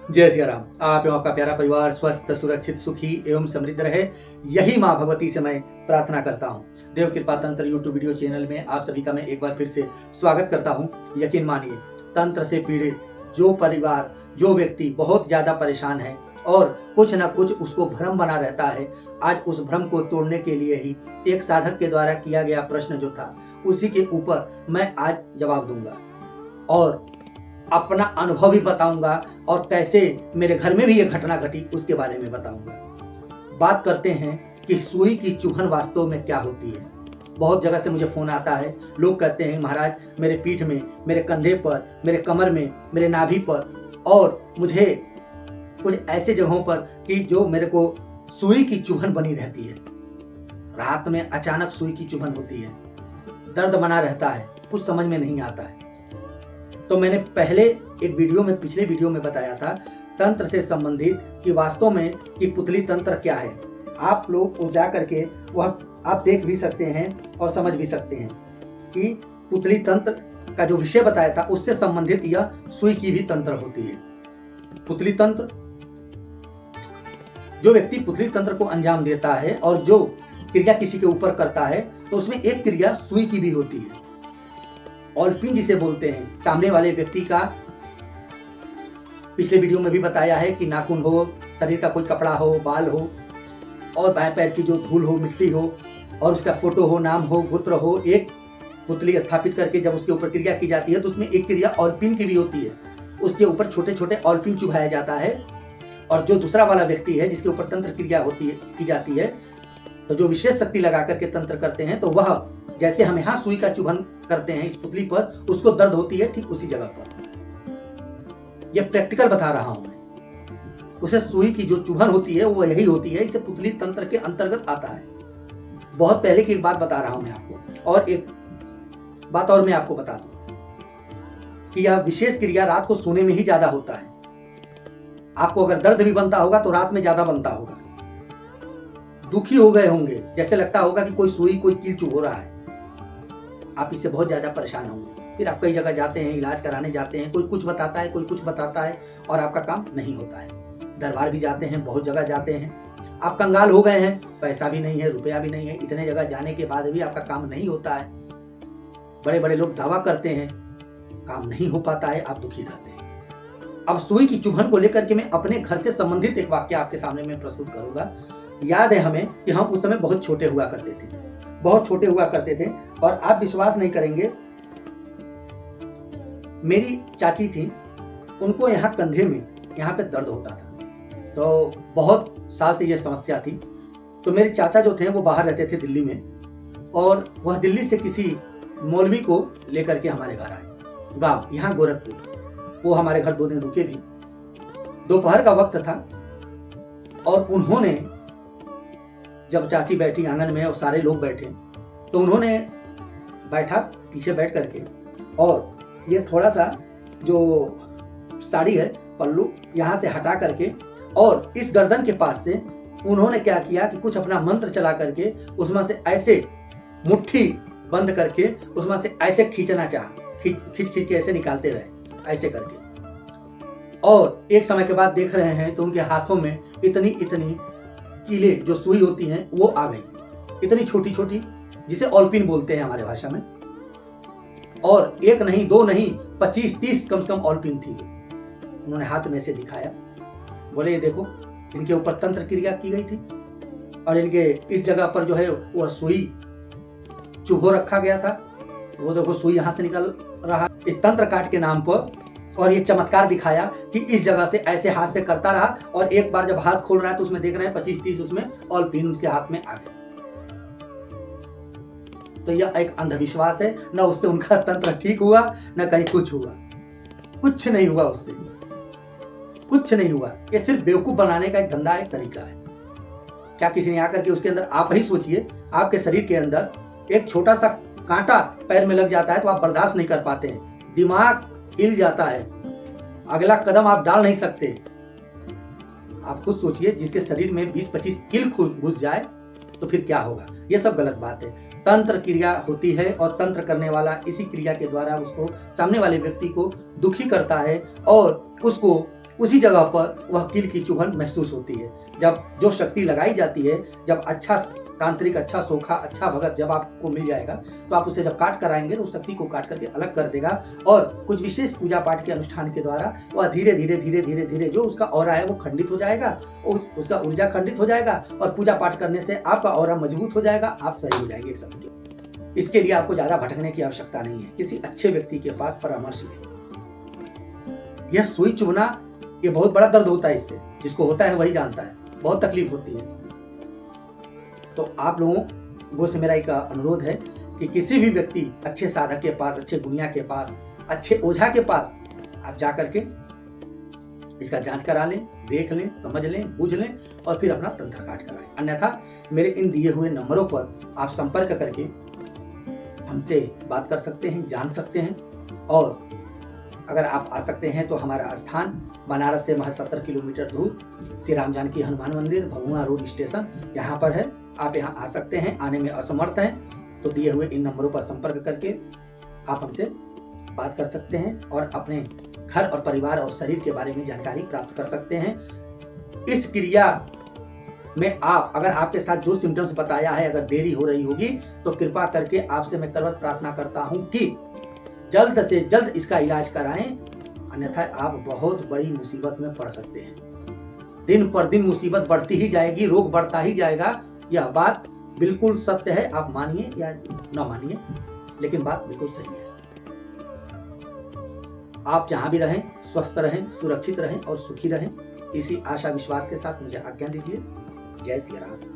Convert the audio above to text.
जय सिया राम। आप एवं आपका प्यारा परिवार स्वस्थ, सुरक्षित, सुखी एवं समृद्ध रहे, यही माँ भगवती से मैं प्रार्थना करता हूँ। देव कृपा तंत्र यूट्यूब वीडियो चैनल में आप सभी का मैं एक बार फिर से स्वागत करता हूँ। यकीन मानिए, तंत्र से पीड़ित जो परिवार, जो व्यक्ति बहुत ज़्यादा परेशान है और कुछ न कुछ उसको भ्रम बना रहता है, आज उस भ्रम को तोड़ने के लिए ही एक साधक के द्वारा किया गया प्रश्न जो था, उसी के ऊपर मैं आज जवाब दूंगा और अपना अनुभव भी बताऊंगा और कैसे मेरे घर में भी ये घटना घटी उसके बारे में बताऊंगा। बात करते हैं कि सुई की चुभन वास्तव में क्या होती है। बहुत जगह से मुझे फोन आता है, लोग कहते हैं महाराज मेरे पीठ में, मेरे कंधे पर, मेरे कमर में, मेरे नाभि पर और मुझे कुछ ऐसे जगहों पर कि जो मेरे को सुई की चुभन बनी रहती है। रात में अचानक सुई की चुभन होती है, दर्द बना रहता है, कुछ समझ में नहीं आता है। तो मैंने पहले एक वीडियो में, पिछले वीडियो में बताया था तंत्र से संबंधित कि वास्तव में कि पुतली तंत्र क्या है। आप लोग वो जा करके वह आप देख भी सकते हैं और समझ भी सकते हैं कि पुतली तंत्र का जो विषय बताया था उससे संबंधित यह सुई की भी तंत्र होती है। पुतली तंत्र, जो व्यक्ति पुतली तंत्र को अंजाम देता है और जो क्रिया किसी के ऊपर करता है तो उसमें एक क्रिया सुई की भी होती है। ऑल्पिन जिसे बोलते हैं, सामने वाले व्यक्ति का पिछले वीडियो में भी बताया है कि नाखून हो, शरीर का कोई कपड़ा हो, बाल हो और बाएं पैर की जो धूल हो, मिट्टी हो और उसका फोटो हो, नाम हो, गोत्र हो, एक पुतली स्थापित करके जब उसके ऊपर क्रिया की जाती है तो उसमें एक क्रिया ऑल्पिन की भी होती है। उसके ऊपर छोटे छोटे ऑल्पिन चुभाया जाता है और जो दूसरा वाला व्यक्ति है जिसके ऊपर तंत्र क्रिया होती है, की जाती है, तो जो विशेष शक्ति लगा करके तंत्र करते हैं तो वह जैसे हम यहाँ सुई का चुभन करते हैं इस पुतली पर, उसको दर्द होती है ठीक उसी जगह पर। यह प्रैक्टिकल बता रहा हूं मैं। उसे सुई की जो चुभन होती है वो यही होती है, इसे पुतली तंत्र के अंतर्गत आता है। बहुत पहले की एक बात बता रहा हूं मैं आपको, और एक बात और मैं आपको बता दूं कि यह विशेष क्रिया रात को सोने में ही ज्यादा होता है। आपको अगर दर्द भी बनता होगा तो रात में ज्यादा बनता होगा। दुखी हो गए होंगे, जैसे लगता होगा कि कोई सुई, कोई कील चुभ हो रहा है, आप इससे बहुत ज्यादा परेशान होंगे। फिर आप कई जगह जाते हैं, इलाज कराने जाते हैं, कोई कुछ बताता है, कोई कुछ बताता है और आपका काम नहीं होता है। दरबार भी जाते हैं, बहुत जगह जाते हैं, आप कंगाल हो गए हैं, पैसा भी नहीं है, रुपया भी नहीं है, इतने जगह जाने के बाद भी आपका काम नहीं होता है। बड़े बड़े लोग दावा करते हैं, काम नहीं हो पाता है, आप दुखी रहते हैं। अब सुई की चुभन को लेकर के मैं अपने घर से संबंधित एक वाक्य आपके सामने में प्रस्तुत करूंगा। याद है हमें कि हम उस समय बहुत छोटे हुआ करते थे, बहुत छोटे हुआ करते थे और आप विश्वास नहीं करेंगे, मेरी चाची थी, उनको यहाँ कंधे में यहाँ पे दर्द होता था। तो बहुत साल से ये समस्या थी। तो मेरे चाचा जो थे वो बाहर रहते थे दिल्ली में, और वह दिल्ली से किसी मौलवी को लेकर के हमारे घर आए, गाँव यहाँ गोरखपुर। वो हमारे घर 2 दिन रुके भी। दोपहर का वक्त था और उन्होंने, जब चाची बैठी आंगन में और सारे लोग बैठे, तो उन्होंने बैठा पीछे बैठ करके और ये थोड़ा सा जो साड़ी है, पल्लू यहाँ से हटा करके और इस गर्दन के पास से उन्होंने क्या किया कि कुछ अपना मंत्र चला करके उसमें से ऐसे मुट्ठी बंद करके उसमें से ऐसे खींचना चाहा, खींच के ऐसे निकालते रहे, ऐसे करके। और एक समय के बाद देख रहे हैं तो उनके हाथों में इतनी इतनी कीले जो सुई होती हैं वो आ गई, इतनी छोटी छोटी, जिसे ऑल्पिन बोलते हैं हमारे भाषा में। और एक नहीं, 2 नहीं, 25-30 कम से कम ऑल्पिन थी। उन्होंने हाथ में से दिखाया, बोले ये देखो, इनके ऊपर तंत्र क्रिया की गई थी और इनके इस जगह पर जो है वह सुई चुभो रखा गया था। वो देखो सुई यहाँ से निकल रहा, इस तंत्र काट के नाम पर। और ये चमत्कार दिखाया कि इस जगह से ऐसे हाथ से करता रहा और एक बार जब हाथ खोल रहा है तो उसमें देख रहे हैं 25-30 उसमें ऑल्पिन उसके हाथ में आ गए। तो यह एक अंधविश्वास है, न उससे उनका तंत्र ठीक हुआ, न कहीं कुछ हुआ, कुछ नहीं हुआ, उससे कुछ नहीं हुआ। ये सिर्फ बेवकूफ बनाने का एक धंधा, एक तरीका है। क्या किसी ने आकर के उसके अंदर, आप ही सोचिए, आपके शरीर के अंदर एक छोटा सा कांटा पैर में लग जाता है तो आप बर्दाश्त नहीं कर पाते हैं, दिमाग हिल जाता है, अगला कदम आप डाल नहीं सकते। आप खुद सोचिए, जिसके शरीर में 20-25 कील घुस जाए तो फिर क्या होगा। ये सब गलत बात है। तंत्र क्रिया होती है और तंत्र करने वाला इसी क्रिया के द्वारा उसको, सामने वाले व्यक्ति को दुखी करता है और उसको उसी जगह पर वह कील की चुभन महसूस होती है। जब जो शक्ति लगाई जाती है, जब अच्छा तांत्रिक, अच्छा सोखा, अच्छा भगत जब आपको मिल जाएगा, तो आप उसे जब काट कर आएंगे तो उस शक्ति को काट करके अलग कर देगा और कुछ विशेष पूजा पाठ के अनुष्ठान के द्वारा वह धीरे धीरे धीरे धीरे धीरे जो उसका ऑरा है वो खंडित हो जाएगा, उसका ऊर्जा खंडित हो जाएगा और पूजा पाठ करने से आपका ऑरा मजबूत हो जाएगा, आप सही हो जाएंगे एक समय के। इसके लिए आपको ज्यादा भटकने की आवश्यकता नहीं है, किसी अच्छे व्यक्ति के पास परामर्श लें। यह सुई चुभना, ये बहुत बड़ा दर्द होता है, इससे जिसको होता है वही जानता है, बहुत तकलीफ होती है। तो आप लोगों से मेरा एक अनुरोध है कि किसी भी व्यक्ति, अच्छे साधक के पास, अच्छे गुनिया के पास, अच्छे ओझा के पास आप जा करके इसका जांच करा लें, देख लें, समझ लें, बूझ लें और फिर अपना तंत्र काट कराएं। अन्यथा मेरे इन दिए हुए नंबरों पर आप संपर्क करके हमसे बात कर सकते हैं, जान सकते हैं। और अगर आप आ सकते हैं तो हमारा स्थान बनारस से महज 70 किलोमीटर दूर श्री राम जानकी हनुमान मंदिर, भभुआ रोड स्टेशन, यहाँ पर है। आप यहाँ आ सकते हैं। आने में असमर्थ हैं तो दिए हुए इन नंबरों पर संपर्क करके आप हमसे बात कर सकते हैं और अपने घर और परिवार और शरीर के बारे में जानकारी प्राप्त कर सकते हैं। इस क्रिया में आप, अगर आपके साथ जो सिम्टम्स बताया है, अगर देरी हो रही होगी तो कृपा करके आपसे मैं करवत प्रार्थना करता हूं कि जल्द से जल्द इसका इलाज कराएं, अन्यथा आप बहुत बड़ी मुसीबत में पड़ सकते हैं। दिन पर दिन मुसीबत बढ़ती ही जाएगी, रोग बढ़ता ही जाएगा। यह बात बिल्कुल सत्य है, आप मानिए या न मानिए, लेकिन बात बिल्कुल सही है। आप जहां भी रहें, स्वस्थ रहें, सुरक्षित रहें और सुखी रहें, इसी आशा विश्वास के साथ मुझे आज्ञा दीजिए। जय श्री राम।